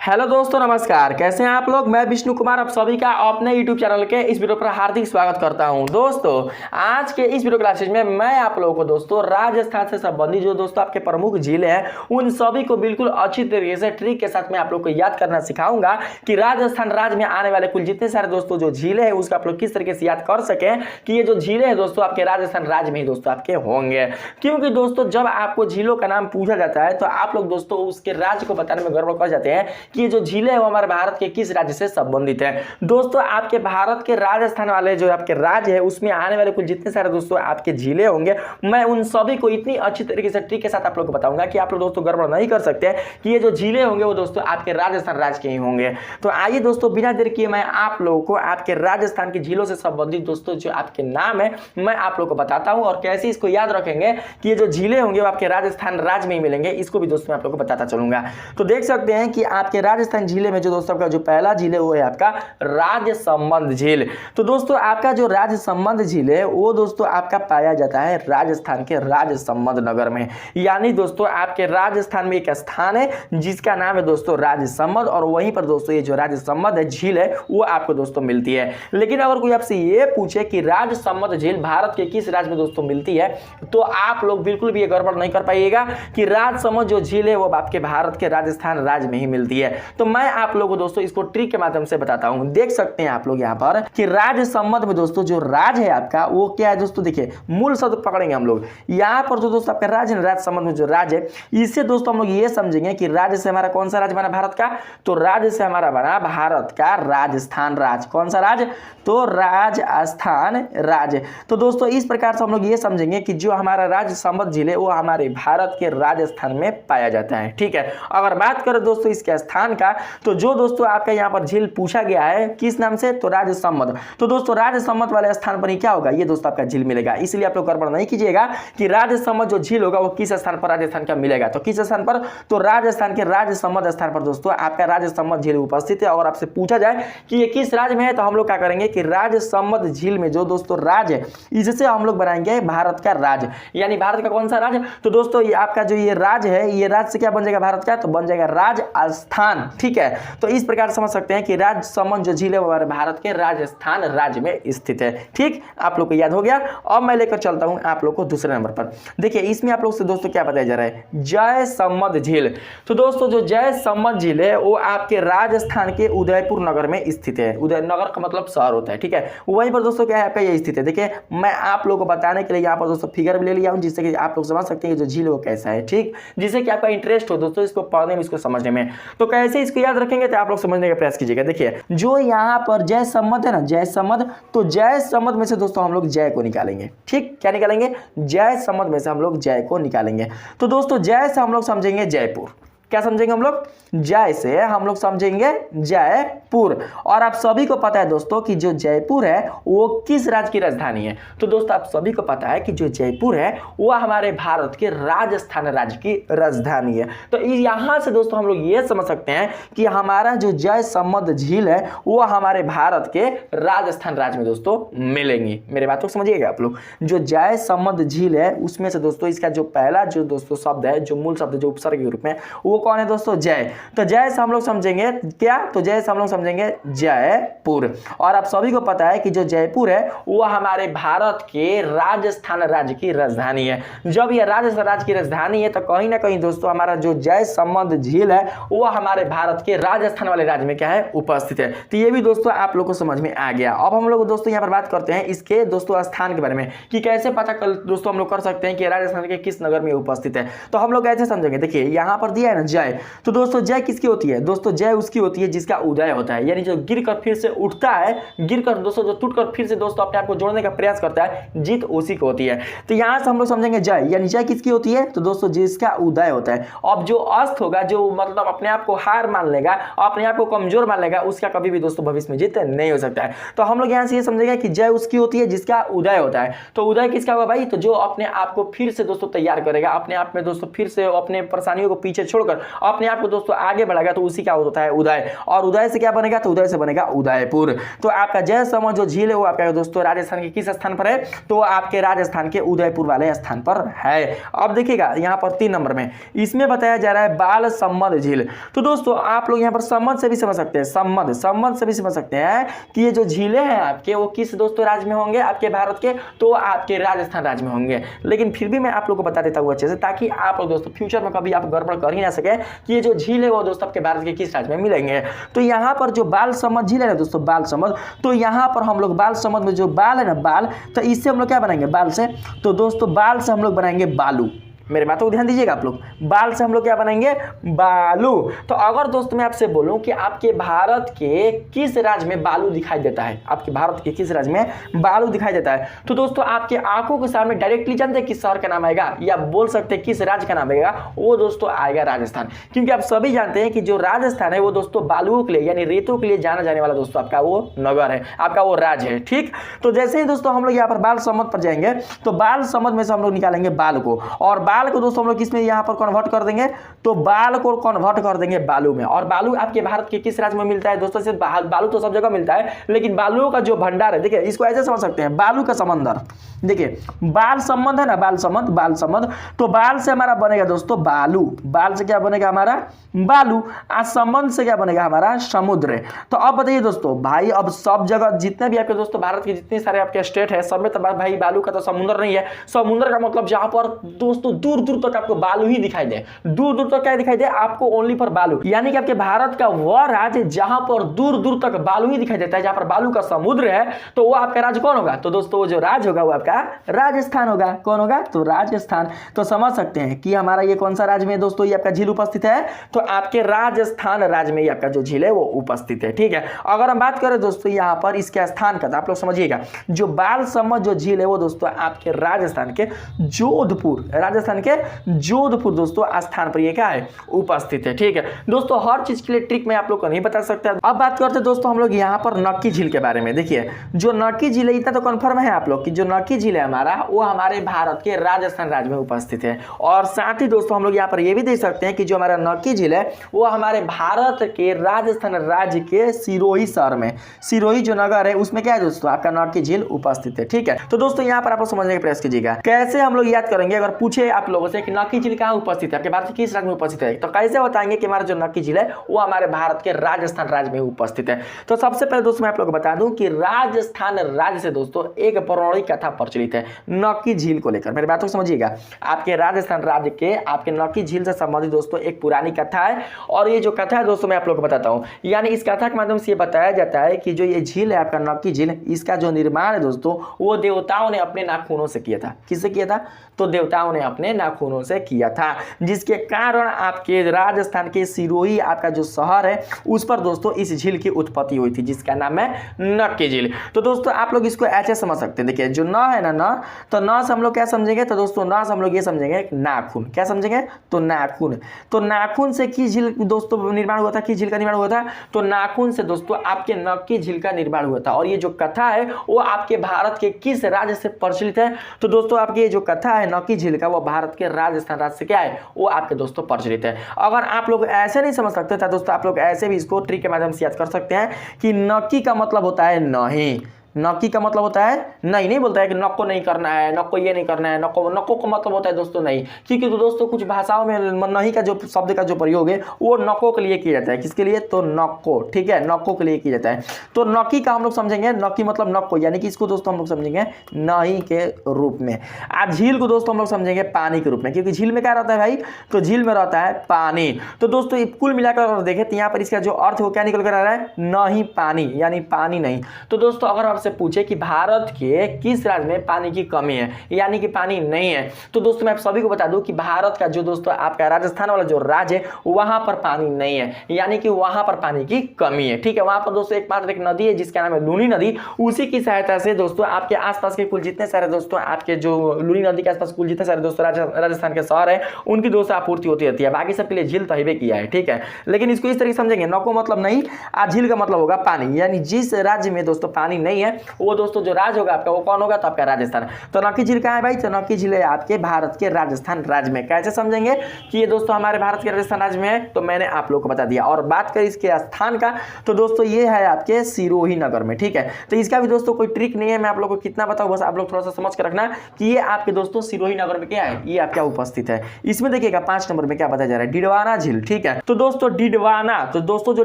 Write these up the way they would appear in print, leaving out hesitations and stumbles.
Hello दोस्तों, नमस्कार। कैसे हैं आप लोग। मैं विष्णु कुमार आप सभी का अपने यूट्यूब चैनल के इस वीडियो पर हार्दिक स्वागत करता हूं। दोस्तों आज के इस वीडियो क्लासेज में मैं आप लोगों को दोस्तों राजस्थान से संबंधित जो दोस्तों आपके प्रमुख जिले हैं उन सभी को बिल्कुल अच्छी तरीके से ट्रिक के साथ मैं आप लोग को याद करना सिखाऊंगा कि राजस्थान राज्य में आने वाले कुल जितने सारे दोस्तों जो जिले हैं उसका आप लोग किस तरीके से याद कर सकें कि ये जो जिले हैं दोस्तों आपके राजस्थान राज्य में ही दोस्तों आपके होंगे। क्योंकि दोस्तों जब आपको जिलों का नाम पूछा जाता है तो आप लोग दोस्तों उसके राज्य को बताने में गड़बड़ कर जाते हैं कि ये जो जिले हैं वो हमारे भारत के किस राज्य से संबंधित है। दोस्तों आपके भारत के राजस्थान वाले जो आपके राज्य है उसमें आने वाले कुल जितने सारे दोस्तों आपके जिले होंगे मैं उन सभी को इतनी अच्छी तरीके से ट्रिक के साथ आप लोग को बताऊंगा कि आप लोग दोस्तों गड़बड़ नहीं कर सकते कि ये जो जिले होंगे वो दोस्तों आपके राजस्थान राज्य के ही होंगे। तो आइए दोस्तों बिना देर किए मैं आप लोगों को आपके राजस्थान के जिलों से संबंधित दोस्तों जो आपके नाम है मैं आप लोग को बताता हूं और कैसे इसको याद रखेंगे कि ये जो जिले होंगे वो आपके राजस्थान राज्य में ही मिलेंगे, इसको भी दोस्तों मैं आप लोग को बताता चलूंगा। तो देख सकते हैं कि आपके राजस्थान जिले में जो दोस्तों का जो पहला झील है वो है आपका राजसमंद झील। तो दोस्तों आपका जो राजसमंद झील है वो दोस्तों आपका पाया जाता है राजस्थान के राजसमंद नगर में। यानी दोस्तों आपके राजस्थान में एक स्थान है जिसका नाम है दोस्तों राजसमंद और वहीं पर दोस्तों ये जो राजसमंद है झील है वो आपको दोस्तों मिलती है। लेकिन अगर कोई आपसे ये पूछे कि राजसमंद झील भारत के किस राज्य में दोस्तों मिलती है तो आप लोग बिल्कुल भी ये गड़बड़ नहीं कर पाइएगा कि राजसमंद जो झील है वो आपके भारत के राजस्थान राज्य में ही मिलती है। तो मैं आप लोगों को दोस्तों इसको ट्रिक के माध्यम से बताता हूं। देख सकते हैं आप लोग यहां पर कि राजसमंद में दोस्तों जो राज है आपका वो क्या है दोस्तों। देखिए मूल शब्द पकड़ेंगे हम लोग यहां पर जो दोस्तों आपका राज है राजसमंद में जो राज है इससे दोस्तों हम लोग ये समझेंगे कि राज्य से हमारा कौन सा राज्य बना भारत का, तो राज्य से हमारा बना भारत का राजस्थान राज्य। कौन सा राज्य, तो राजस्थान राज्य। तो दोस्तों इस प्रकार से हम लोग ये समझेंगे कि जो हमारा राजसमंद झील है वो हमारे भारत के राजस्थान में पाया जाता है। ठीक है, अगर बात करें दोस्तों इसके स्थान का तो जो दोस्तों आपका यहाँ पर झील पूछा गया है किस नाम से, तो राजसमंद। तो दोस्तों राजसमंद वाले स्थान पर ही क्या होगा, ये दोस्तों आपका झील मिलेगा। इसलिए आप लोग गड़बड़ नहीं कीजिएगा कि राजसमंद जो झील होगा वो किस स्थान पर राजस्थान का मिलेगा, तो किस स्थान पर, तो राजस्थान के राजसमंद स्थान पर दोस्तों आपका राजसमंद झील उपस्थित है। और आपसे पूछा जाए कि ये किस राज्य में है तो हम लोग क्या करेंगे कि राजसमंद झील में जो दोस्तों राज्य है इससे हम लोग बनाएंगे भारत का राज्य। यानी भारत का कौन सा राज्य, तो दोस्तों ये आपका जो ये राज्य है ये राज्य से क्या बन जाएगा भारत का, तो बन जाएगा राजस्थान। ठीक है, तो इस प्रकार समझ सकते हैं कि राजसमंद जो झील है वो हमारे भारत के राजस्थान राज्य में स्थित है। ठीक, आप लोग को याद हो गया। अब मैं लेकर चलता हूं आप लोग को दूसरे नंबर पर। देखिए इसमें आप लोग से दोस्तों क्या बताया जा रहा है, जयसमंद झील। तो दोस्तों जो जयसमंद झील है वो आपके राजस्थान के उदयपुर नगर में स्थित है। उदयनगर का मतलब शहर होता है। ठीक है, वहीं पर दोस्तों क्या है आपका ये स्थित है। देखिए मैं आप लोगों को बताने के लिए यहाँ पर दोस्तों फिगर भी ले लिया हूँ जिससे कि आप लोग समझ सकते हैं कि जो झील वो कैसा है। ठीक, जिससे कि आपका इंटरेस्ट हो दोस्तों इसको पढ़ने में इसको समझने में। तो कैसे इसको याद रखेंगे तो आप लोग समझने का प्रयास कीजिएगा। देखिए जो यहाँ पर जयसमंद है ना, जयसमंद, तो जयसमंद में से दोस्तों हम लोग जय को निकालेंगे। ठीक, क्या निकालेंगे, जयसमंद में से हम लोग जय को निकालेंगे। तो दोस्तों जय से हम लोग समझेंगे जयपुर। क्या समझेंगे हम लोग, जय से हम लोग समझेंगे जयपुर। और आप सभी को पता है दोस्तों कि जो जयपुर है वो किस राज्य की राजधानी है, तो दोस्तों आप सभी को पता है कि जो जयपुर है वो हमारे भारत के राजस्थान राज्य की राजधानी है। तो यहां से दोस्तों हम लोग ये समझ सकते हैं कि हमारा जो जयसमंद झील है वो हमारे भारत के राजस्थान राज्य में दोस्तों मिलेंगी। मेरे बात को समझिएगा आप लोग। जो जयसमंद झील है उसमें से दोस्तों इसका जो पहला जो दोस्तों शब्द है, जो मूल शब्द जो उपसर्ग के रूप में, वो कौन है दोस्तों, जय। तो जय से हम लोग समझेंगे क्या, तो जय से हम लोग समझेंगे जयपुर। और आप सभी को पता है कि जो जयपुर है वो हमारे भारत के राजस्थान राज्य की राजधानी है। जब यह राजस्थान राज्य की राजधानी है तो कहीं ना कहीं दोस्तों हमारा जो जयसमंद झील है वो हमारे भारत के राजस्थान वाले राज्य में क्या है, उपस्थित है। तो ये भी दोस्तों आप लोग को समझ में आ गया। अब हम लोग दोस्तों यहाँ पर बात करते हैं इसके दोस्तों स्थान के बारे में कि कैसे पता कर दोस्तों हम लोग कर सकते हैं कि राजस्थान के किस नगर में उपस्थित है। तो हम लोग ऐसे समझेंगे, देखिए यहाँ पर दिया है ना जय, तो दोस्तों जय किसकी होती है, दोस्तों जय उसकी होती है जिसका उदय होता है। यानी जो गिरकर फिर से उठता है, गिरकर दोस्तों जो टूटकर फिर से दोस्तों अपने आप को जोड़ने का प्रयास करता है, जीत उसी को होती है। तो यहां से हम लोग समझेंगे जय, यानी जय किसकी होती है, तो दोस्तों जिसका उदय होता है। अब जो अस्त होगा, जो मतलब अपने आप को हार मान लेगा, अपने आप को कमजोर मान लेगा, उसका कभी भी दोस्तों भविष्य में जीत नहीं हो सकता है। तो हम लोग यहां से ये समझेंगे कि जय उसकी होती है जिसका उदय होता है। तो उदय किसका होगा भाई, तो जो अपने आप को फिर से दोस्तों तैयार करेगा, अपने आप में दोस्तों फिर से अपने परेशानियों को पीछे छोड़कर होकर अपने आप को दोस्तों आगे बढ़ाएगा तो उसी का होता है उदय, और उदय से क्या बनेगा, तो उदय से बनेगा उदयपुर। तो आपका जयसमंद जो झील है वो आपका दोस्तों राजस्थान के किस स्थान पर है, तो आपके राजस्थान के उदयपुर वाले स्थान पर है। अब देखिएगा यहाँ पर 3 नंबर में इसमें बताया जा रहा है बालसमंद झील। तो दोस्तों आप लोग यहाँ पर संबंध से भी समझ सकते हैं, संबंध से भी समझ सकते हैं कि ये जो झीलें हैं आपके वो किस दोस्तों राज्य में होंगे, आपके भारत के, तो आपके राजस्थान राज्य में होंगे। लेकिन फिर भी मैं आप लोग को बता देता हूँ अच्छे से, ताकि आप लोग दोस्तों फ्यूचर में कभी आप गड़बड़ कर ही ना सके कि ये जो झील है वो दोस्तों आपके भारत के किस राज्य में मिलेंगे। तो यहाँ पर जो बालसमंद झील है ना दोस्तों, बालसमंद, तो यहाँ पर हम लोग बालसमंद में जो बाल है ना, बाल, तो इससे हम लोग क्या बनाएंगे, बाल से, तो दोस्तों बाल से हम लोग बनाएंगे बालू। मेरे बातों को ध्यान दीजिएगा आप लोग, बाल से हम लोग क्या बनाएंगे, बालू। तो अगर दोस्त मैं आपसे बोलूं कि आपके भारत के किस राज्य में बालू दिखाई देता है, आपके भारत के किस राज्य में बालू दिखाई देता है, तो दोस्तों आपके आंखों के सामने डायरेक्टली जानते हैं किस शहर का नाम आएगा, या बोल सकते हैं किस राज्य का नाम आएगा, वो दोस्तों आएगा राजस्थान। क्योंकि आप सभी जानते हैं कि जो राजस्थान है वो दोस्तों बालुओं के लिए यानी रेतों के लिए जाना जाने वाला दोस्तों आपका वो नगर है, आपका वो राज्य है। ठीक, तो जैसे ही दोस्तों हम लोग यहाँ पर बालसमंद पर जाएंगे तो बालसमंद में से हम लोग निकालेंगे बाल को, और बाल को दोस्तों हम लोग किसमें यहाँ पर कन्वर्ट कर देंगे, तो बाल को कन्वर्ट कर देंगे बालू में। और बालू आपके भारत के किस राज्य में मिलता है दोस्तों, सिर्फ बालू तो सब जगह मिलता है, लेकिन बालुओं का जो भंडार है, देखिए इसको ऐसे समझ सकते हैं, बालू का समंदर। देखिए बाल संबंध है ना, बाल संबंध, तो बाल से हमारा बनेगा दोस्तों बालू, बाल से क्या बनेगा हमारा बालू, आज संबंध से क्या बनेगा हमारा समुद्र। तो अब बताइए दोस्तों भाई, अब सब जगह जितने भी आपके दोस्तों भारत के जितने सारे आपके स्टेट है सब में तो भाई बालू का तो समुद्र नहीं है। समुद्र का मतलब जहां पर दोस्तों दूर दूर तक आपको बालू ही दिखाई दे, दूर दूर तक क्या दिखाई दे आपको, ओनली फॉर बालू। यानी कि आपके भारत का वह राज्य जहां पर दूर दूर तक बालू ही दिखाई देता है, जहां पर बालू का समुद्र है, तो वो आपका राज्य कौन होगा, तो दोस्तों वो जो राज्य होगा वो आपका राजस्थान होगा। कौन होगा, तो राजस्थान। तो समझ सकते हैं कि हमारा ये कौन सा राज्य में दोस्तों ये आपका झील उपस्थित है, तो आपके राजस्थान राज्य में ये आपका जो झील है वो उपस्थित है। ठीक है, अगर हम बात करें दोस्तों यहाँ पर इसके स्थान का, तो आप लोग समझिएगा जो बालसमंद जो झील है वो दोस्तों आपके राजस्थान के जोधपुर, राजस्थान के जोधपुर दोस्तों स्थान पर ये क्या है, उपस्थित है। ठीक है दोस्तों, हर चीज के लिए ट्रिक मैं आप लोग को नहीं बता सकता। अब बात करते हैं दोस्तों हम लोग यहाँ पर नक्की झील के बारे में। देखिए जो नक्की झील है, इतना तो कंफर्म है आप लोग कि जो नक्की झील है हमारा वो हमारे भारत के राजस्थान राज्य में उपस्थित है। और साथ ही दोस्तों हम लोग यहाँ पर ये भी देख सकते हैं कि जो हमारा नक्की झील है वो हमारे भारत के राजस्थान राज्य के सिरोही शहर में, सिरोही जो नगर है उसमें क्या है दोस्तों आपका नक्की झील उपस्थित है। ठीक है, तो दोस्तों यहाँ पर आप लोग समझने का प्रयास कीजिएगा कैसे हम लोग याद करेंगे। अगर पूछे आप लोगों से कि नक्की झील कहाँ उपस्थित है, आपके भारत के किस राज्य में उपस्थित है, तो कैसे बताएंगे कि हमारा जो नक्की झील है वो हमारे भारत के राजस्थान राज्य में उपस्थित है। तो सबसे पहले दोस्तों मैं आप लोग को बता दूं कि राजस्थान राज्य से दोस्तों एक पौराणिक कथा प्रचलित है नक्की झील को लेकर। मेरी बात को समझिएगा, आपके राजस्थान राज्य के आपके नक्की झील से संबंधित दोस्तों एक पुरानी कथा है। और ये जो कथा है दोस्तों मैं आप लोग को बताता हूँ, यानी इस कथा के माध्यम से ये बताया जाता है कि जो ये झील है आपका नक्की झील, इसका जो निर्माण है दोस्तों वो देवताओं ने अपने नाखूनों से किया था। किससे किया था, तो देवताओं ने अपने नाखूनों से किया था, जिसके कारण आपके राजस्थान के सिरोही आपका जो शहर है उस पर दोस्तों इस झील की उत्पत्ति हुई थी, जिसका नाम है नक्की झील। तो दोस्तों आप लोग इसको ऐसे समझ सकते हैं, देखिए जो न है ना, न तो न से हम लोग क्या समझेंगे, तो दोस्तों न से हम लोग ये समझेंगे नाखून। क्या समझेंगे, तो नाखून। तो नाखून से किस झील दोस्तों निर्माण हुआ था, किस झील का निर्माण हुआ था, तो नाखून से दोस्तों आपके नक्की झील का निर्माण हुआ था। और ये जो कथा है वो आपके भारत के किस राज्य से प्रचलित है, तो दोस्तों आपकी ये जो कथा है नक्की झील का वो भारत के राजस्थान राज्य से क्या है, वो आपके दोस्तों प्रचलित है। अगर आप लोग ऐसे नहीं समझ सकते थे दोस्तों आप लोग ऐसे भी इसको ट्रिक के माध्यम से याद कर सकते हैं कि नक्की का मतलब होता है नहीं, नक्की का मतलब होता है नहीं बोलता है कि नको नहीं करना है, नको ये नहीं करना है, नको का मतलब होता है दोस्तों नहीं। क्योंकि तो दोस्तों कुछ भाषाओं में नहीं का जो शब्द का जो प्रयोग है वो नको के लिए किया जाता है। किसके लिए, तो नको। ठीक है, नको के लिए किया जाता है। तो नक्की का हम लोग समझेंगे, नक्की मतलब नको, यानी कि इसको दोस्तों हम लोग समझेंगे नहीं के रूप में। आज झील को दोस्तों हम लोग समझेंगे पानी के रूप में, क्योंकि झील में क्या रहता है भाई, तो झील में रहता है पानी। तो दोस्तों कुल मिलाकर देखें तो यहाँ पर इसका जो अर्थ वो क्या निकल कर आ रहा है, नहीं पानी, यानी पानी नहीं। तो दोस्तों अगर आपसे पूछे कि भारत के किस राज्य में पानी की कमी है, यानी कि पानी नहीं है, तो दोस्तों मैं आप सभी को बता दूं कि भारत का जो दोस्तों आपका राजस्थान वाला जो राज्य है वहां पर पानी नहीं है, यानी कि वहां पर पानी की कमी है। ठीक है, वहां पर दोस्तों एकमात्र एक नदी है जिसका नाम है लूनी नदी। उसी की सहायता से दोस्तों आपके आसपास के कुल जितने सारे दोस्तों आपके जो लूनी नदी के आसपास कुल जितने सारे दोस्तों राजस्थान के शहर है उनकी दोस्तों आपूर्ति होती रहती है। बाकी सबके लिए झील तहिबे किया है। ठीक है, लेकिन इसको इस तरीके से समझेंगे, नको मतलब नहीं, आज झील का मतलब होगा पानी, यानी जिस राज्य में दोस्तों पानी नहीं है वो दोस्तों जो राज्य होगा आपका वो कौन होगा, तो आपका राजस्थान। तो नक्की झील कहाँ है भाई, तो नक्की झील है आपके भारत के राजस्थान राज्य में। कैसे समझेंगे कि ये दोस्तों हमारे भारत के राजस्थान राज्य में है, तो मैंने आप लोग को बता दिया। और बात करें इसके स्थान का, तो दोस्तों ये है आपके सिरोही नगर में, ठीक है। तो इसका भी दोस्तों कोई ट्रिक नहीं है, मैं आप लोग को कितना बताऊं, बस आप लोग थोड़ा सा समझ कर रखना कि ये आपके दोस्तों सिरोही नगर में क्या है, ये आपका उपस्थित है। इसमें देखिएगा 5 नंबर में क्या बताया जा रहा है, डिडवाना झील, ठीक है। तो दोस्तों डिडवाना, तो दोस्तों जो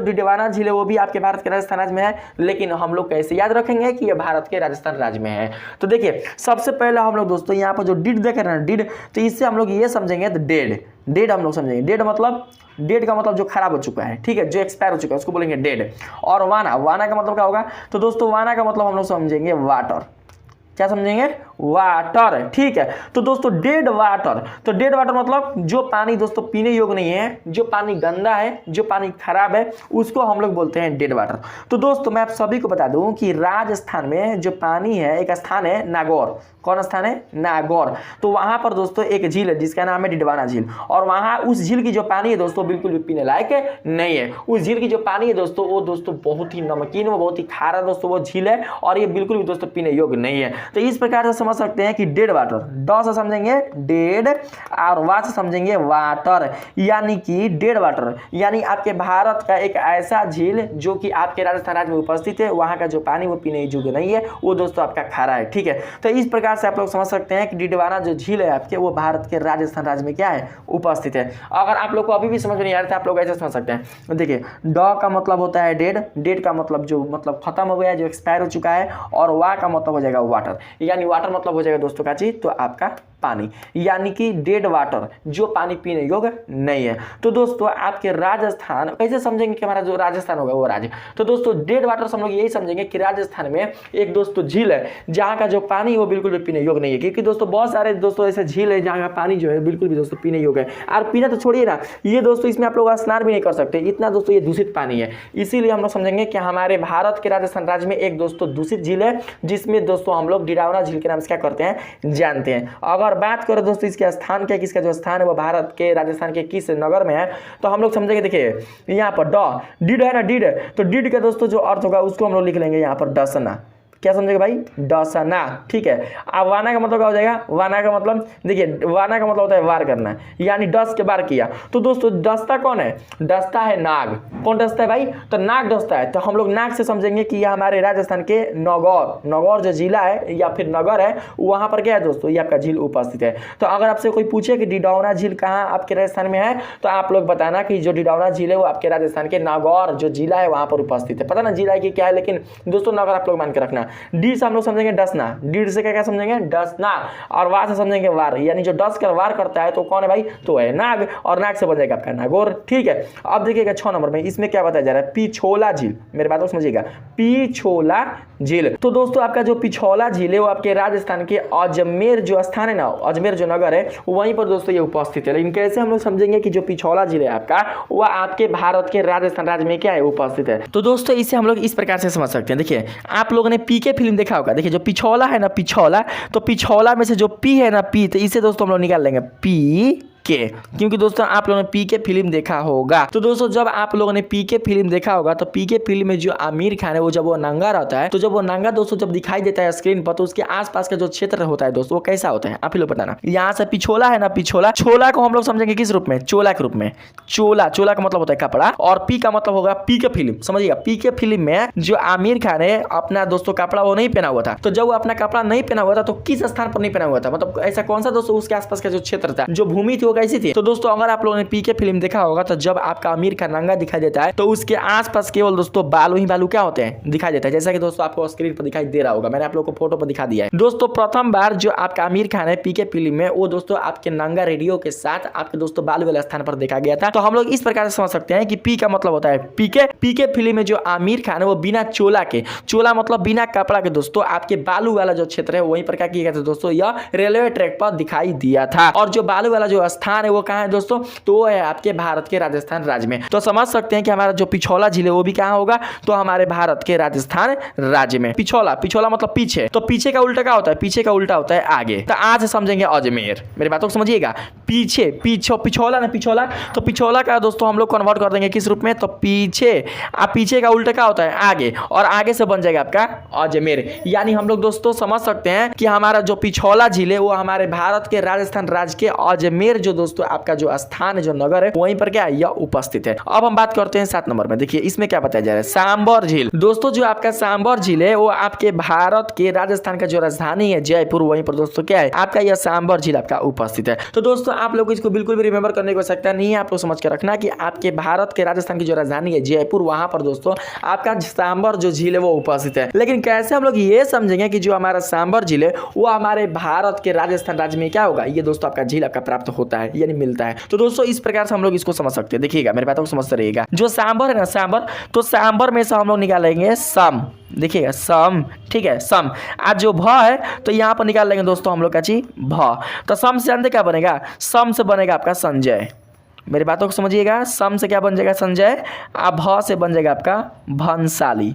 डिडवाना झील है वो भी आपके भारत के राजस्थान राज्य में है, लेकिन हम लोग कैसे याद रखेंगे कि ये भारत के राजस्थान राज्य में है। तो देखिए सबसे पहले हम लोग दोस्तों यहाँ पर जो डिड देख रहे हैं, डिड, तो इससे हम लोग ये समझेंगे, तो डेड, डेड हम लोग समझेंगे। डेड मतलब, डेड का मतलब जो खराब हो चुका है, ठीक है, जो एक्सपायर हो चुका है उसको बोलेंगे डेड। और वाना, वाना का मतलब क्या होगा, तो दोस्तों वाना का मतलब हम लोग समझेंगे वाटर। क्या समझेंगे, वाटर, ठीक है। तो दोस्तों डेड वाटर, तो डेड वाटर मतलब जो पानी दोस्तों पीने योग्य नहीं है, जो पानी गंदा है, जो पानी खराब है, उसको हम लोग बोलते हैं डेड वाटर। तो दोस्तों मैं आप सभी को बता दूं कि राजस्थान में जो पानी है, एक स्थान है नागौर। कौन स्थान है, नागौर। तो वहां पर दोस्तों एक झील है जिसका नाम है डिडवाना झील, और वहां उस झील की जो पानी है दोस्तों बिल्कुल भी पीने लायक नहीं है। उस झील की जो पानी है दोस्तों वो दोस्तों बहुत ही नमकीन, वो बहुत ही खारा दोस्तों वो झील है, और ये बिल्कुल भी दोस्तों पीने योग्य नहीं है। तो इस प्रकार से समझ सकते हैं कि डेड वाटर, ड से समझेंगे डेड और वा से समझेंगे वाटर, यानी कि डेड वाटर यानी आपके भारत का एक ऐसा झील जो कि आपके राजस्थान राज्य में उपस्थित है, वहां का जो पानी वो पीने योग्य नहीं है, वो दोस्तों आपका खारा है, ठीक है। तो इस प्रकार से आप लोग समझ सकते हैं कि डिडवाना जो झील है आपके, वो भारत के राजस्थान राज्य में क्या है, उपस्थित है। अगर आप लोग को अभी भी समझ में नहीं आ रहा था, आप लोग ऐसे समझ सकते हैं। देखिए ड का मतलब होता है डेड, डेड का मतलब जो मतलब खत्म हो गया, जो एक्सपायर हो चुका है, और वा का मतलब हो जाएगा वाटर, यानी वाटर मतलब हो जाएगा दोस्तों का चीज, तो आपका पानी, यानी कि डेड वाटर, जो पानी पीने योग्य नहीं है। तो दोस्तों आपके राजस्थान कैसे समझेंगे कि हमारा जो राजस्थान होगा वो राज्य, तो दोस्तों डेड वाटर से हम लोग यही समझेंगे कि राजस्थान में एक दोस्तों झील है जहाँ का जो पानी वो बिल्कुल भी पीने योग्य नहीं है, क्योंकि दोस्तों बहुत सारे दोस्तों ऐसे झील है जहाँ का पानी जो है बिल्कुल भी दोस्तों पीने योग्य है। और पीना तो छोड़िए ना, ये दोस्तों इसमें आप लोग स्नान भी नहीं कर सकते, इतना दोस्तों ये दूषित पानी है। इसीलिए हम लोग समझेंगे कि हमारे भारत के राजस्थान राज्य में एक दोस्तों दूषित झील है, जिसमें दोस्तों हम लोग डिडवाना झील के नाम से क्या करते हैं, जानते हैं। अगर बात करें दोस्तों इसके स्थान क्या, किसका जो स्थान है वो भारत के राजस्थान के किस नगर में है, तो हम लोग समझेंगे, देखिए यहाँ पर ड डिड है ना, डिड, तो डिड का दोस्तों जो अर्थ होगा उसको हम लोग लिख लेंगे यहाँ पर डसना। क्या समझेगा भाई, डसना, ठीक है। अब वाना का मतलब क्या हो जाएगा, वाना का मतलब देखिए, वाना का मतलब होता है वार करना, यानी डस के वार किया। तो दोस्तों डसता कौन है, डसता है नाग। कौन डसता है भाई, तो नाग डसता है। तो हम लोग नाग से समझेंगे कि यह हमारे राजस्थान के नगौर, नगौर जो जिला है या फिर नगर है, वहां पर क्या है दोस्तों, ये आपका झील उपस्थित है। तो अगर आपसे कोई पूछे कि डिडवाना झील कहाँ आपके राजस्थान में है, तो आप लोग बताना कि जो डिडवाना झील है वो आपके राजस्थान के नागौर जो जिला है वहां पर उपस्थित है। पता ना जिला की क्या है, लेकिन दोस्तों नगर आप लोग मान के रखना। डी से हम लोग समझेंगे डसना, डी से क्या क्या समझेंगे, डसना, और वार से समझेंगे वार, यानी जो डस कर वार करता है तो कौन है भाई, तो है नाग, और नाग से बन जाएगा आपका नागौर, ठीक है। अब देखिएगा 6 नंबर में इसमें क्या बताया जा रहा है, पिछोला झील, मेरे बात को समझिएगा, पिछोला झील। तो दोस्तों आपका जो पिछोला झील है वो आपके राजस्थान के अजमेर जो स्थान है ना, अजमेर जो नगर है वहीं पर दोस्तों ये उपस्थित है। लेकिन कैसे हम लोग समझेंगे कि जो पिछोला झील है आपका, वह आपके भारत के राजस्थान राज्य में क्या है, उपस्थित है। तो दोस्तों इसे हम लोग इस प्रकार से समझ सकते हैं। देखिए आप लोगों ने पीके फिल्म देखा होगा, देखिए जो पिछोला है ना, पिछोला, तो पिछोला में से जो पी है ना, पी, तो इसे दोस्तों हम लोग निकाल लेंगे पी के, क्योंकि दोस्तों आप लोगों ने पी के फिल्म देखा होगा। तो दोस्तों जब आप लोगों ने पी के फिल्म देखा होगा, तो पी के फिल्म में जो आमिर खान है वो जब वो नंगा रहता है, तो जब वो नंगा दोस्तों जब दिखाई देता है स्क्रीन पर, तो उसके आसपास का जो क्षेत्र होता है दोस्तों वो कैसा होता है, आप ही लोग बताना। यहाँ से पिछोला है ना, पिछोला, छोला को हम लोग समझेंगे किस रूप में, चोला के रूप में। चोला, चोला का मतलब होता है कपड़ा, और पी का मतलब होगा पी के फिल्म, समझिएगा। पी के फिल्म में जो आमिर खान है अपना दोस्तों कपड़ा वो नहीं पहना हुआ था, तो जब वो अपना कपड़ा नहीं पहना हुआ था तो किस स्थान पर नहीं पहना हुआ था, मतलब ऐसा कौन सा दोस्तों उसके आसपास का जो क्षेत्र था, जो भूमि थी वो कैसी थी। तो दोस्तों अगर आप लोगों ने पीके फिल्म देखा होगा, तो जब आपका आमिर खान नंगा दिखाई देता है तो उसके आसपास केवल दोस्तों बालू ही बालू क्या होते हैं, दिखाई देता है, जैसा कि दोस्तों आपको स्क्रीन पर दिखाई दे रहा होगा, मैंने आप लोगों को फोटो पर दिखा दिया है। दोस्तों प्रथम बार जो आपका आमिर खान है पीके फिल्म में, वो दोस्तों आपके नंगा रेडियो के साथ आपके दोस्तों बालू वाले स्थान पर देखा गया था। तो हम लोग इस प्रकार से समझ सकते हैं कि पी का मतलब होता है पीके, पीके फिल्म में जो आमिर खान है वो बिना चोला के, चोला मतलब बिना कपड़ा के दोस्तों आपके बालू वाला जो क्षेत्र है वहीं पर क्या किया गया था दोस्तों, यह रेलवे ट्रैक पर दिखाई दिया था। और जो बालू वाला जो स्थान है वो कहाँ है दोस्तों, तो वो है आपके भारत के राजस्थान राज्य में। तो समझ सकते हैं कि हमारा जो पिछौला झील है वो भी कहाँ होगा, तो हमारे भारत के राजस्थान राज्य में। पिछौला, पिछौला मतलब पीछे, तो पीछे का उल्टा क्या होता है, पीछे का उल्टा होता है आगे। तो आज समझेंगे अजमेर, मेरी बातों को समझिएगा। पीछे पिछौला ना, पिछौला, तो पिछौला का दोस्तों हम लोग कन्वर्ट कर देंगे किस रूप में, तो पीछे। अब पीछे का उल्टा क्या होता है, आगे, और आगे से बन जाएगा आपका अजमेर। यानी हम लोग दोस्तों समझ सकते हैं कि हमारा जो पिछौला झील है वो हमारे भारत के राजस्थान राज्य के अजमेर जो दोस्तों आपका जो स्थान है, जो नगर है, वहीं पर क्या है, यह उपस्थित है। अब हम बात करते हैं 7 नंबर में। देखिए इसमें क्या बताया जा रहा है, सांबर झील। दोस्तों जो आपका सांबर झील है वो आपके भारत के राजस्थान का जो राजधानी है जयपुर, वहीं पर दोस्तों क्या है, आपका यह सांबर झील आपका उपस्थित है। तो दोस्तों आप लोग इसको बिल्कुल भी रिमेंबर करने की आवश्यकता नहीं है, आप लोग समझ के रखना कि आपके भारत के राजस्थान की जो राजधानी है जयपुर, वहां पर दोस्तों आपका सांबर जो झील है वो उपस्थित है। लेकिन कैसे हम लोग ये समझेंगे कि जो हमारा सांबर झील है वो हमारे भारत के राजस्थान राज्य में क्या होगा, ये दोस्तों आपका झील आपका प्राप्त होता है, यानी मिलता है। तो दोस्तों इस प्रकार से हम लोग इसको समझ सकते हैं। देखिएगा मेरी बातों को समझते रहिएगा। जो सांबर है ना, सांबर, तो सांबर में से हम लोग निकालेंगे सम। देखिएगा सम, ठीक है, सम। आज जो भ है तो यहाँ पर निकाल लेंगे दोस्तों हम लोग का चीज भ। तो सम से जानते क्या बनेगा, सम से बनेगा आपका संजय। मेरी बातों को समझिएगा, सम से क्या बन जाएगा, संजय। अब भ से बन जाएगा आपका भंसाली।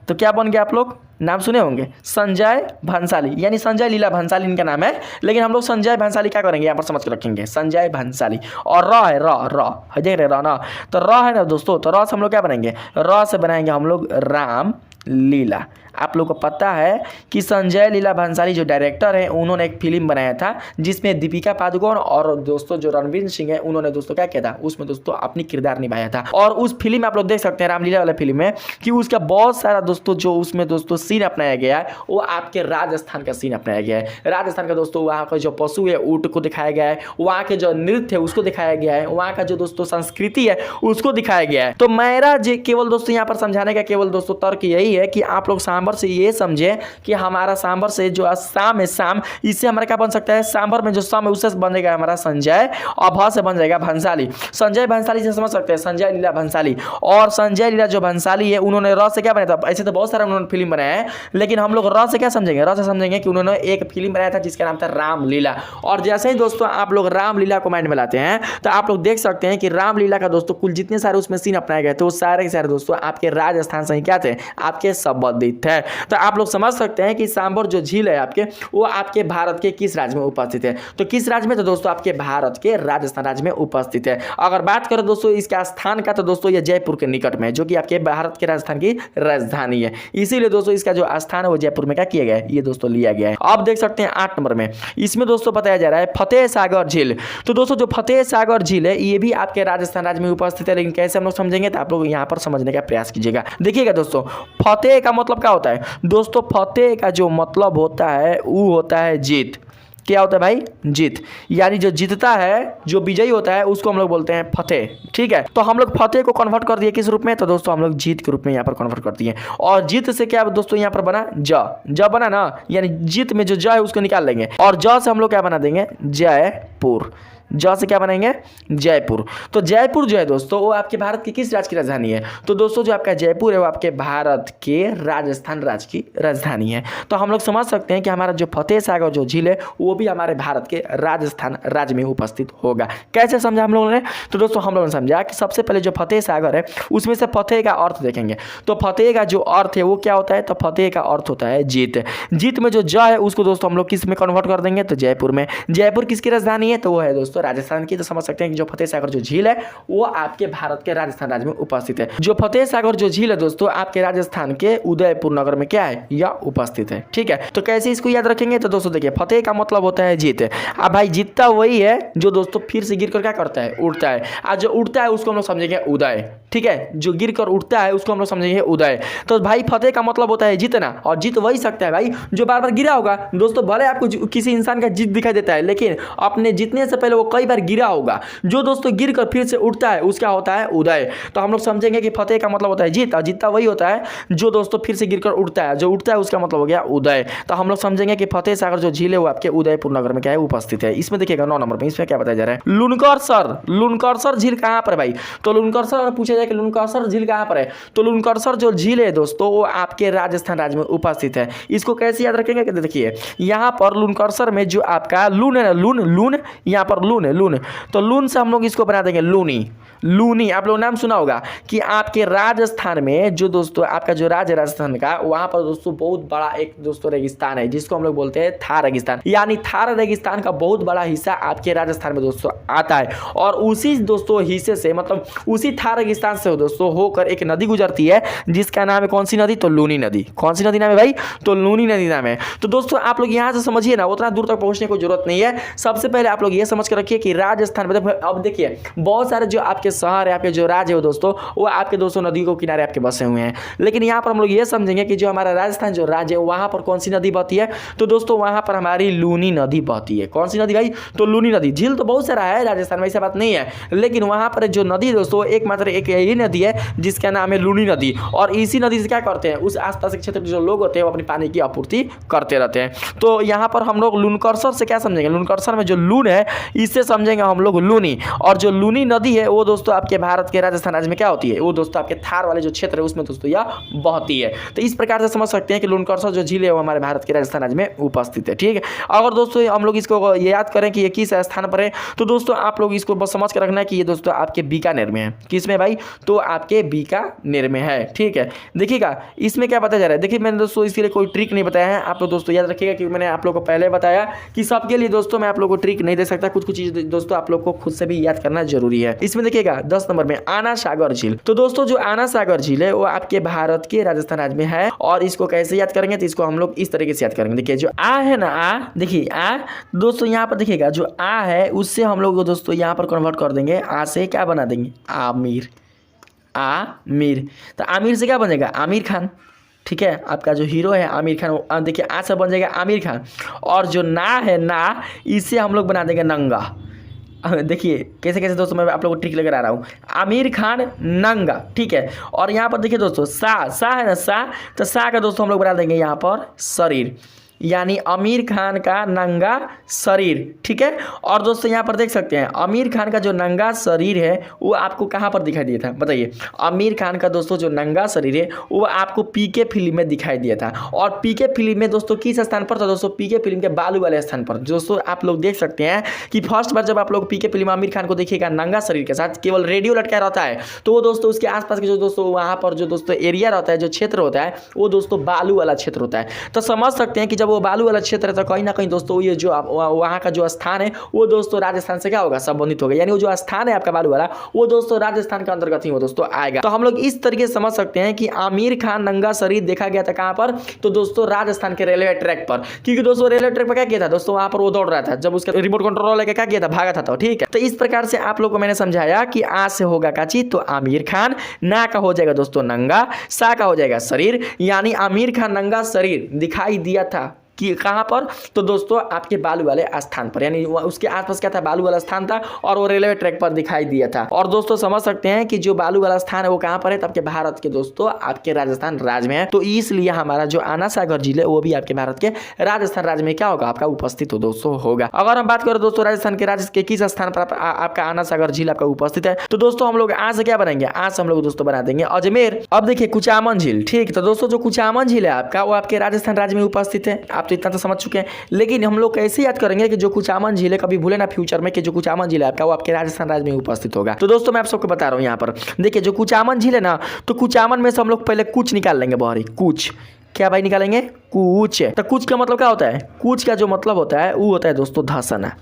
तो क्या बन गया, आप लोग नाम सुने होंगे, संजय भंसाली, यानी संजय लीला भंसाली इनका नाम है। लेकिन हम लोग संजय भंसाली क्या करेंगे, यहाँ पर समझ के रखेंगे, संजय भंसाली। और र है, र देख रहे र ना, तो र है ना दोस्तों, तो र से हम लोग क्या बनाएंगे, र से बनाएंगे हम लोग राम लीला। आप लोग को पता है कि संजय लीला भंसाली जो डायरेक्टर है, उन्होंने एक फिल्म बनाया था जिसमें दीपिका पादुकोण और दोस्तों जो रणवीर सिंह है, उन्होंने दोस्तों क्या किया था, उसमें दोस्तों अपनी किरदार निभाया था। और उस फिल्म में आप लोग देख सकते हैं, रामलीला वाला फिल्म में, कि उसका बहुत सारा दोस्तों जो उसमें दोस्तों सीन अपनाया गया है वो आपके राजस्थान का सीन अपनाया गया है। राजस्थान का दोस्तों वहाँ का जो पशु है ऊँट को दिखाया गया है, वहाँ के जो नृत्य है उसको दिखाया गया है, वहाँ का जो दोस्तों संस्कृति है उसको दिखाया गया है। तो मेरा केवल दोस्तों यहाँ पर समझाने का केवल दोस्तों तर्क यही है कि आप लोग सांबर से ये समझे कि हमारा सांबर से जो शाम है, शाम, इससे हमारा क्या बन सकता है, सांबर में जो सम है उससे बन जाएगा हमारा संजय, और भ से बन जाएगा भंसाली। संजय भंसाली से समझ सकते हैं, संजय लीला भंसाली। और संजय लीला जो भंसाली है, उन्होंने र से क्या बनाया था, ऐसे तो बहुत सारा उन्होंने फिल्म बनाया है, लेकिन हम लोग र से क्या समझेंगे, र से समझेंगे कि उन्होंने एक फिल्म बनाया था जिसका नाम था रामलीला। और जैसे ही दोस्तों आप लोग रामलीला को माइंड में लाते हैं तो आप लोग देख सकते हैं कि रामलीला का दोस्तों कुल जितने सारे उसमें सीन अपनाए गए थे वो सारे के सारे दोस्तों आपके राजस्थान से ही क्या थे, आपके संबंधित थे। तो आप लोग समझ सकते हैं कि सांबर जो झील है आपके, वो आपके भारत के किस राज्य में उपस्थित है, तो किस राज्य में, तो दोस्तों आपके भारत के राजस्थान राज्य में उपस्थित है। अगर बात करें दोस्तों इसके स्थान का, तो दोस्तों ये जयपुर के निकट में है, जो कि आपके भारत के राजस्थान की राजधानी है। इसीलिए दोस्तों इसका जो स्थान है वो जयपुर में क्या किया गया है, ये दोस्तों लिया गया है। आप देख सकते हैं 8 नंबर में, इसमें दोस्तों बताया जा रहा है फतेह सागर झील। तो दोस्तों जो फतेह सागर झील है ये भी आपके राजस्थान राज्य में उपस्थित है, लेकिन कैसे हम लोग समझेंगे, तो आप लोग यहाँ पर समझने का प्रयास कीजिएगा। देखिएगा दोस्तों, फतेह का मतलब क्या होता है दोस्तों, फतेह का जो मतलब होता है वो होता है जीत। क्या होता है भाई, जीत। यानी जो जीतता है, जो विजयी होता है, उसको हम लोग बोलते हैं फतेह, ठीक है। तो हम लोग फतेह को कन्वर्ट कर दिए किस रूप में, तो दोस्तों हम लोग जीत के रूप में यहाँ पर कन्वर्ट कर दिए। और जीत से क्या दोस्तों यहाँ पर बना, ज बना ना, यानी जीत में जो ज है उसको निकाल लेंगे, और ज से हम लोग क्या बना देंगे, जयपुर। ज से क्या बनाएंगे, जयपुर। तो जयपुर जो है दोस्तों वो आपके भारत की किस राज्य की राजधानी है, तो दोस्तों जो आपका जयपुर है वो आपके भारत के राजस्थान राज्य की राजधानी है। तो हम लोग समझ सकते हैं कि हमारा जो फतेह सागर जो झील है वो भी हमारे भारत के राजस्थान राज्य में उपस्थित होगा। कैसे समझा हम लोगों ने, तो दोस्तों हम लोगों ने समझा कि सबसे पहले जो फतेह सागर है उसमें से फतेह का अर्थ देखेंगे। तो फतेह का जो अर्थ है वो क्या होता है, तो फतेह का अर्थ होता है जीत। जीत में जो ज है उसको दोस्तों हम लोग किस में कन्वर्ट कर देंगे, तो जयपुर में। जयपुर किसकी राजधानी है, तो वो है दोस्तों राजस्थान की। तो समझ सकते हैं कि जो फतेह सागर जो झील है वो आपके भारत के राजस्थान राज्य में उपस्थित है। जो फतेह सागर जो झील है दोस्तों आपके राजस्थान के उदयपुर नगर में क्या है, या उपस्थित है, ठीक है। तो कैसे इसको याद रखेंगे, तो दोस्तों देखिए फतेह का मतलब होता है जीत। अब भाई जीतता वही है जो दोस्तों फिर से गिर कर क्या करता है, उठता है। आज जो उठता है उसको हम लोग समझेंगे उदय, ठीक है। जो गिर कर उठता है उसको हम लोग समझेंगे उदय। तो भाई फतेह का मतलब होता है जीतना, और जीत वही सकता है भाई जो बार बार गिरा होगा। दोस्तों भले आपको किसी इंसान का जीत दिखाई देता है, लेकिन अपने जीतने से पहले वो कई बार गिरा होगा। जो दोस्तों गिर कर फिर से उठता है उसका होता है उदय। तो हम लोग समझेंगे कि फतेह का मतलब होता है जीत, और जीतता वही होता है जो दोस्तों फिर से गिर कर उठता है। जो उठता है उसका मतलब हो गया उदय। तो हम लोग समझेंगे कि फतेह सागर जो झील है वो आपके उदयपुर नगर में क्या है, उपस्थित है। इसमें देखिएगा 9 नंबर में, इसमें क्या बताया जा रहा है, लुनकरसर। लुनकरसर झील कहाँ पर भाई, तो लुनकरसर पूछा जाए कि लुनकरसर झील कहाँ पर है, तो लुनकरसर जो झील है दोस्तों वो आपके राजस्थान राज्य में उपस्थित है। इसको कैसे याद रखेंगे कि देखिए यहाँ पर लुनकरसर में जो आपका लून है ना, लून यहाँ पर लून है, लून, तो लून से हम लोग इसको बना देंगे लूनी। लूनी आप लोग नाम सुना होगा कि आपके राजस्थान में जो दोस्तों आपका जो राज्य राजस्थान का, वहां पर दोस्तों बहुत बड़ा एक दोस्तों रेगिस्तान है जिसको हम लोग बोलते हैं थार रेगिस्तान, यानी थार रेगिस्तान का बहुत बड़ा हिस्सा आपके राजस्थान में दोस्तों आता है। और उसी दोस्तों हिस्से से मतलब उसी थार रेगिस्तान से दोस्तों होकर एक नदी गुजरती है जिसका नाम है कौन सी नदी, तो लूनी नदी। कौन सी नदी नाम है भाई, तो लूनी नदी नाम है। तो दोस्तों आप लोग यहाँ से समझिए ना, उतना दूर तक पहुंचने की जरूरत नहीं है। सबसे पहले आप लोग ये समझ कर रखिए कि राजस्थान में अब देखिए बहुत सारे जो आपके शहर आपके जो राज्य है दोस्तों वो आपके दोस्तों नदी को किनारे आपके बसे हुए हैं, लेकिन यहाँ पर हम लोग ये समझेंगे कि जो हमारा राजस्थान जो राज्य है वहाँ पर कौन सी नदी बहती है, तो दोस्तों वहाँ पर हमारी लूनी नदी बहती है। कौन सी नदी भाई, तो लूनी नदी। झील तो बहुत सारा है राजस्थान में, ऐसा बात नहीं है, लेकिन वहाँ पर जो नदी दोस्तों एकमात्र एक यही नदी है जिसका नाम है लूनी नदी। और इसी नदी से क्या करते हैं, उस आसपास के क्षेत्र के जो लोग होते हैं वो अपनी पानी की आपूर्ति करते रहते हैं। तो यहाँ पर हम लोग लुनकरसर से क्या समझेंगे, लुनकरसर में जो लून है इससे समझेंगे हम लोग लूनी। और जो लूनी नदी है वो दोस्तों आपके भारत के राजस्थान राज्य में क्या होती है, वो दोस्तों आपके थार वाले जो क्षेत्र है उसमें दोस्तों यह बहती है। तो इस प्रकार से समझ सकते हैं कि लुनकरसर जो झील है वो हमारे भारत के राजस्थान राज्य में उपस्थित है। ठीक है, अगर दोस्तों हम लोग इसको याद करें कि ये किस स्थान पर है, तो दोस्तों आप लोग इसको बस समझ कर रखना है कि ये दोस्तों आपके बीकानेर में है। किस में भाई, तो आपके बीकानेर में है। ठीक है, देखिएगा इसमें क्या बताया जा रहा है। देखिए मैंने दोस्तों इसके लिए कोई ट्रिक नहीं बताया है, आप लोग दोस्तों याद रखिएगा कि मैंने आप लोग को पहले बताया कि सबके लिए दोस्तों मैं आप लोग को ट्रिक नहीं दे सकता, कुछ चीज दोस्तों आप लोग को खुद से भी याद करना जरूरी है। इसमें देखिएगा 10 नंबर में आना सागर झील। तो दोस्तों जो आना सागर झील है वो आपके भारत के राजस्थान राज्य में है। और इसको कैसे याद करेंगे, तो इसको हम लोग इस तरीके से याद करेंगे। देखिए जो आ है ना, आ देखिए आ दोस्तों यहाँ पर देखिएगा जो आ है उससे हम लोग दोस्तों यहाँ पर कन्वर्ट कर देंगे, आ से क्या बना देंगे, आमिर। आमिर, तो आमिर से क्या बनेगा, आमिर खान। ठीक है, आपका जो हीरो है आमिर खान, देखिए आ से बन जाएगा आमिर खान। और जो ना है ना, इसे हम लोग बना देंगे नंगा। देखिए कैसे कैसे दोस्तों मैं आप लोगों को ट्रिक लेकर आ रहा हूँ, आमिर खान नंगा। ठीक है, और यहाँ पर देखिए दोस्तों सा है ना, सा, तो सा का दोस्तों हम लोग बना देंगे यहाँ पर शरीर, यानी आमिर खान का नंगा शरीर। ठीक है, और दोस्तों यहाँ पर देख सकते हैं आमिर खान का जो नंगा शरीर है वो आपको कहाँ पर दिखाई दिया था, बताइए। आमिर खान का दोस्तों जो नंगा शरीर है वो आपको पीके फिल्म में दिखाई दिया था। और पीके फिल्म में दोस्तों किस स्थान पर था, दोस्तों पीके फिल्म के बालू वाले स्थान पर। दोस्तों आप लोग देख सकते हैं कि फर्स्ट बार जब आप लोग पीके फिल्म आमिर खान को देखिएगा नंगा शरीर के साथ, केवल रेडियो लटका रहता है, तो वो दोस्तों उसके आसपास के जो दोस्तों वहाँ पर जो दोस्तों एरिया रहता है, जो क्षेत्र होता है वो दोस्तों बालू वाला क्षेत्र होता है। तो समझ सकते हैं कि जब वो बालू वाला क्षेत्र है तो कहीं ना कहीं दोस्तों ये जो वहाँ का जो स्थान है वो दोस्तों राजस्थान से क्या होगा, संबंधित होगा। यानी वो जो स्थान है आपका बालू वाला वो दोस्तों राजस्थान के अंतर्गत ही वो दोस्तों आएगा। तो हम लोग इस तरीके से समझ सकते हैं कि आमिर खान नंगा शरीर देखा गया था कहाँ पर, तो दोस्तों राजस्थान के रेलवे ट्रैक पर। क्योंकि दोस्तों रेलवे ट्रैक पर क्या किया था दोस्तों, वहाँ पर वो दौड़ रहा था, जब उसका रिमोट कंट्रोल लेकर क्या किया था, भागा था। तो ठीक है, तो इस प्रकार से आप लोग को मैंने समझाया कि आ से होगा काची, तो आमिर खान, ना का हो जाएगा दोस्तों नंगा, सा का हो जाएगा शरीर, यानी आमिर खान नंगा शरीर दिखाई दिया था कि कहाँ पर, तो दोस्तों आपके बालू वाले स्थान पर, यानी उसके आसपास क्या था, बालू वाला स्थान था और वो रेलवे ट्रैक पर दिखाई दिया था। और दोस्तों समझ सकते हैं कि जो बालू वाला स्थान है वो कहाँ पर है, तो आपके भारत के दोस्तों आपके राजस्थान राज्य में है। तो इसलिए हमारा जो आना सागर झील है वो भी आपके भारत के राजस्थान राज्य में क्या होगा, आपका उपस्थित हो दोस्तों होगा। अगर हम बात करें दोस्तों राजस्थान के राज्य के किस स्थान पर आपका आना सागर झील आपका उपस्थित है, तो दोस्तों हम लोग आज से क्या बनाएंगे, आज से हम लोग दोस्तों बना देंगे अजमेर। अब देखिए कुचामन झील। ठीक, तो दोस्तों जो कुचामन झील है आपका वो आपके राजस्थान राज्य में उपस्थित है। आप तो इतना तो समझ चुके हैं, लेकिन हम लोग कैसे याद करेंगे कि जो कुचामन झील है, कभी भूले ना फ्यूचर में कि जो कुचामन झील है आपका वो आपके राजस्थान राज्य में उपस्थित होगा। तो दोस्तों मैं आप सबको बता रहा हूँ यहाँ पर देखिए जो कुचामन झील है ना, तो कुचामन में से हम लोग पहले कुछ निकाल लेंगे, बाहरी कुछ, क्या भाई निकालेंगे, कुछ। तो कुछ का मतलब क्या होता है, कुछ का जो मतलब होता है वो होता है दोस्तों धसना।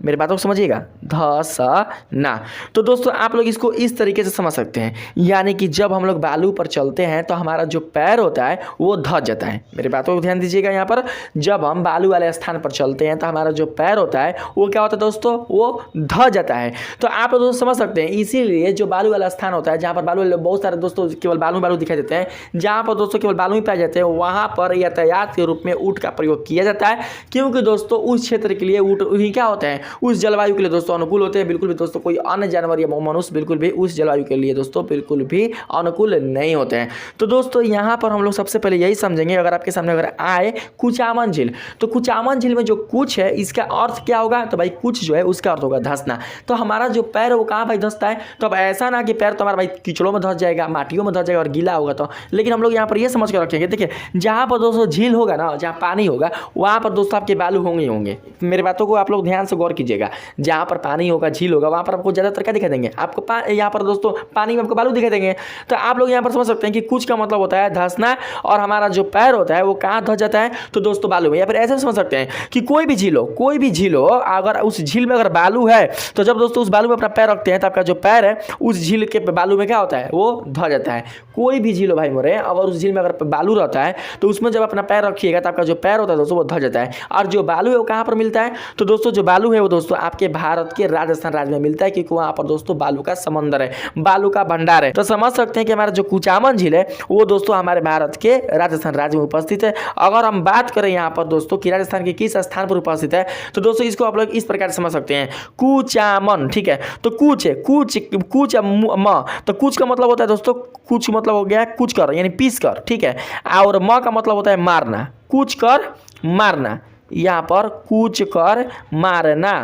मेरे बातों को समझिएगा, धसना। तो दोस्तों आप लोग इसको इस तरीके से समझ सकते हैं, यानी कि जब हम लोग बालू पर चलते हैं तो हमारा जो पैर होता है वो धस जाता है। मेरे बातों को ध्यान दीजिएगा, यहाँ पर जब हम बालू वाले स्थान पर चलते हैं तो हमारा जो पैर होता है वो क्या होता है दोस्तों, वो धस जाता है। तो आप लोग दोस्तों समझ सकते हैं, इसीलिए जो बालू वाला स्थान होता है जहाँ पर बालू बहुत सारे दोस्तों केवल बालू दिखाई देते हैं, जहाँ पर दोस्तों केवल बालू ही पाए जाते हैं, वहाँ पर यातायात के रूप में ऊँट का प्रयोग किया जाता है। क्योंकि दोस्तों उस क्षेत्र के लिए ऊँट ही क्या होते हैं, उस जलवायु के लिए दोस्तों अनुकूल होते हैं। बिल्कुल भी दोस्तों कोई अन्य जानवर या मनुष्य बिल्कुल भी उस जलवायु के लिए दोस्तों बिल्कुल भी अनुकूल नहीं होते हैं। तो दोस्तों यहाँ पर हम लोग सबसे पहले यही समझेंगे, अगर आपके सामने अगर आए कुचामन झील, तो कुचामन झील में जो कुछ है इसका अर्थ क्या होगा, तो भाई कुछ जो है उसका अर्थ होगा धंसना। तो हमारा जो पैर है वो कहाँ भाई धंसता है, तो अब ऐसा ना कि पैर तो हमारा भाई कीचड़ों में धंस जाएगा, माटियों में धंस जाएगा और गीला होगा, तो लेकिन हम लोग यहाँ पर ये समझ कर रखेंगे, देखिए जहाँ पर दोस्तों झील होगा ना, जहाँ पानी होगा वहाँ पर दोस्तों आपके बालू होंगे ही होंगे। मेरी बातों को आप लोग ध्यान से गौर कीजिएगा, जहाँ पर पानी होगा झील होगा वहाँ पर आपको ज़्यादातर क्या दिखा देंगे, आपको यहाँ पर दोस्तों पानी में आपको बालू दिखा देंगे। तो आप लोग यहाँ पर समझ सकते हैं कि कुछ का मतलब होता है धंसना, और हमारा जो पैर होता है वो कहाँ धंस जाता है, तो दोस्तों बालू में। या फिर ऐसे समझ सकते हैं कि कोई भी झील हो अगर उस झील में अगर बालू है तो जब दोस्तों उस बालू में अपना पैर रखते हैं तो आपका जो पैर है उस झील के बालू में क्या होता है, वो धंस जाता है। कोई भी झील हो भाई मोरे, अगर उस झील में अगर बालू रहता है तो उसमें जब अपना पैर रखिएगा तो आपका जो पैर होता है दोस्तों वो धंस जाता है। और जो बालू है वो कहाँ पर मिलता है, तो दोस्तों जो बालू है वो दोस्तों आपके भारत के राजस्थान राज्य में मिलता है, क्योंकि वहाँ पर दोस्तों बालू का समंदर है, बालू का भंडार है। तो समझ सकते हैं कि हमारा जो कुचामन झील है वो दोस्तों हमारे भारत के राजस्थान राज्य में उपस्थित है। अगर हम बात करें यहाँ पर दोस्तों कि राजस्थान के किस स्थान पर उपस्थित है, तो दोस्तों इसको आप लोग इस प्रकार समझ सकते हैं, कुचामन, ठीक है। तो कुछ है, कुछ म, तो कुछ का मतलब होता है दोस्तों, कुछ मतलब हो गया कुछ कर यानी पीस कर, ठीक है। और म का मतलब होता है मारना, कुछ कर मारना, यहाँ पर कुछ कर मारना,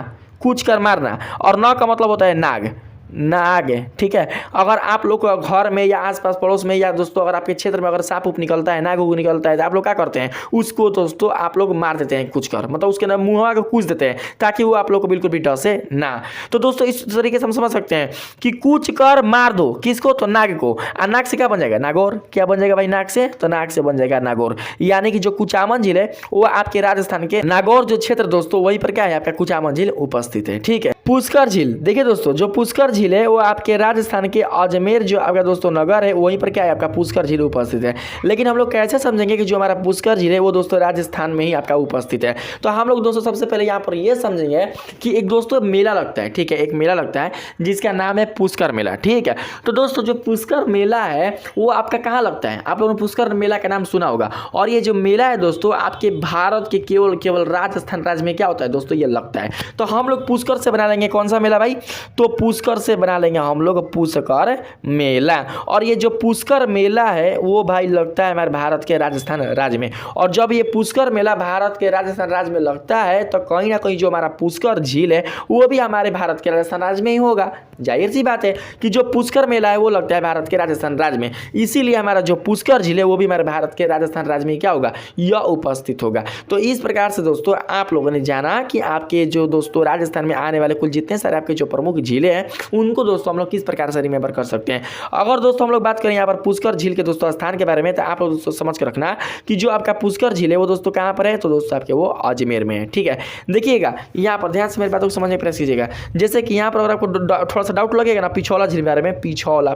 कुछ कर मारना। और न का मतलब होता है नाग, नाग, ठीक है। अगर आप लोग को घर में या आसपास पड़ोस में या दोस्तों अगर आपके क्षेत्र में अगर सांप उप निकलता है, नाग उग निकलता है, तो आप लोग क्या करते हैं, उसको दोस्तों आप लोग मार देते हैं कुछ कर, मतलब उसके ना मुँह को कूच देते हैं ताकि वो आप लोग को बिल्कुल भी डसे ना। तो दोस्तों इस तरीके से हम समझ सकते हैं कि कुछ कर मार दो किसको, तो नाग को। और नाग से क्या बन जाएगा, नागौर। क्या बन जाएगा भाई नाग से, तो नाग से बन जाएगा नागौर। यानी कि जो कुचामन झील है वो आपके राजस्थान के नागौर जो क्षेत्र दोस्तों वहीं पर क्या है, आपका कुचामन झील उपस्थित है, ठीक है। पुष्कर झील, देखिए दोस्तों जो पुष्कर झील है वो आपके राजस्थान के अजमेर जो आपका दोस्तों नगर है वहीं पर क्या है, आपका पुष्कर झील उपस्थित है। लेकिन हम लोग कैसे समझेंगे कि जो हमारा पुष्कर झील है वो दोस्तों राजस्थान में ही आपका उपस्थित है। तो हम लोग दोस्तों सबसे पहले यहाँ पर ये समझेंगे कि एक दोस्तों मेला लगता है, ठीक है, एक मेला लगता है जिसका नाम है पुष्कर मेला, ठीक है। तो दोस्तों जो पुष्कर मेला है वो आपका कहाँ लगता है, आप लोगों ने पुष्कर मेला का नाम सुना होगा। और ये जो मेला है दोस्तों आपके भारत के केवल राजस्थान राज्य में क्या होता है दोस्तों, ये लगता है। तो हम लोग पुष्कर से बना लेंगे कौन सा मेला भाई, तो पुष्कर से बना लेंगे हम लोग पुष्कर मेला। और ये जो पुष्कर मेला है वो भाई लगता है हमारे भारत के राजस्थान राज्य में। और जब ये पुष्कर मेला भारत के राजस्थान राज्य में लगता है तो कहीं ना कहीं जो हमारा पुष्कर झील है वो भी हमारे भारत के राजस्थान राज्य में ही होगा। जाहिर सी बात है कि जो पुष्कर मेला है वो लगता है भारत के राजस्थान राज्य में, इसीलिए हमारा जो पुष्कर झील है वो भी हमारे भारत के राजस्थान राज्य में क्या होगा, यह उपस्थित होगा। तो इस प्रकार से दोस्तों आप लोगों ने जाना कि आपके जो दोस्तों राजस्थान में आने वाले कुल जितने सारे आपके जो प्रमुख झीलें हैं उनको दोस्तों हम लोग किस प्रकार से रिमेंबर कर सकते हैं। अगर दोस्तों हम लोग बात करें यहाँ पर पुष्कर झील के दोस्तों स्थान के बारे में, तो आप लोग दोस्तों समझ कर रखना कि जो आपका पुष्कर झील है वो दोस्तों कहाँ पर है, तो दोस्तों आपके वो अजमेर में है, ठीक है। देखिएगा यहाँ पर ध्यान से मेरी बातों को समझने का प्रयास कीजिएगा। जैसे कि यहाँ पर अगर आपको थोड़ा सा डाउट लगेगा ना पिछौला झील के बारे में, पिछौला,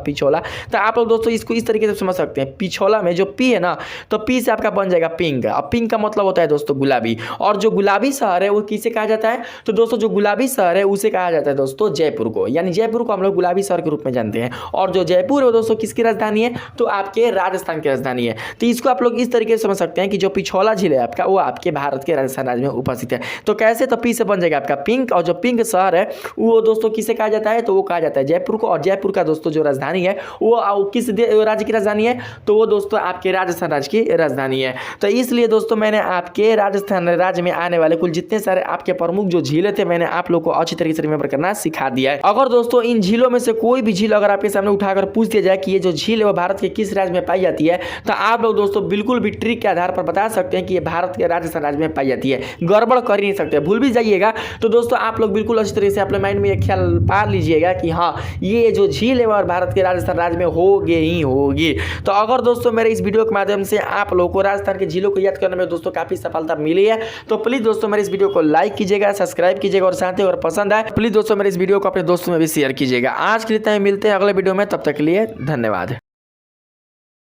तो आप लोग दोस्तों इसको इस तरीके से समझ सकते हैं। पिछौला में जो पी है ना, तो पी से आपका बन जाएगा पिंक। अब पिंक का मतलब होता है दोस्तों गुलाबी। और जो गुलाबी शहर है वो किसे कहा जाता है, तो दोस्तों जो गुलाबी शहर है उसे कहा जाता है दोस्तों जयपुर को। यानी जयपुर को हम लोग गुलाबी शहर के रूप में जानते हैं। और जो जयपुर है वो दोस्तों किसकी राजधानी है, तो आपके राजस्थान की राजधानी है। तो इसको आप लोग इस तरीके से समझ सकते हैं कि जो पिछौला झील है आपका वो आपके भारत के राजस्थान राज्य में उपस्थित है। तो कैसे, तो पी से बन जाएगा आपका पिंक। और जो पिंक शहर है वो दोस्तों किसे कहा जाता है, तो वो कहा जाता है जयपुर को। और जयपुर का दोस्तों जो राजधानी है वो किस राज्य की राजधानी है, तो वो दोस्तों आपके राजस्थान राज्य की राजधानी है। तो इसलिए दोस्तों मैंने आपके राजस्थान राज्य में आने वाले कुल जितने सारे आपके प्रमुख जो झीलें थे मैंने आप लोग को अच्छी तरीके से रिमेंबर करना सिखा दिया है। अगर दोस्तों इन झीलों में से कोई भी झील अगर आपके सामने उठाकर पूछ दिया जाए कि ये जो झील है वो भारत के किस राज्य में पाई जाती है, तो आप लोग दोस्तों बिल्कुल भी ट्रिक के आधार पर बता सकते हैं कि ये भारत के राजस्थान राज्य में पाई जाती है। गड़बड़ कर ही नहीं सकते, भूल भी जाइएगा तो दोस्तों आप लोग बिल्कुल अच्छी तरीके से अपने माइंड में एक ख्याल पा लीजिएगा कि हाँ ये जो झील है वो भारत के राजस्थान राज्य में होगी ही होगी। तो अगर दोस्तों मेरे इस वीडियो के माध्यम से आप लोगों को राजस्थान के झीलों को याद करने में दोस्तों काफी सफलता मिली है, तो प्लीज दोस्तों मेरे इस वीडियो को लाइक कीजिएगा, सब्सक्राइब कीजिएगा और साथ ही अगर पसंद आए प्लीज दोस्तों मेरे इस वीडियो को अपने दोस्तों में भी शेयर कीजिएगा। आज के लिए मिलते हैं अगले वीडियो में, तब तक के लिए धन्यवाद।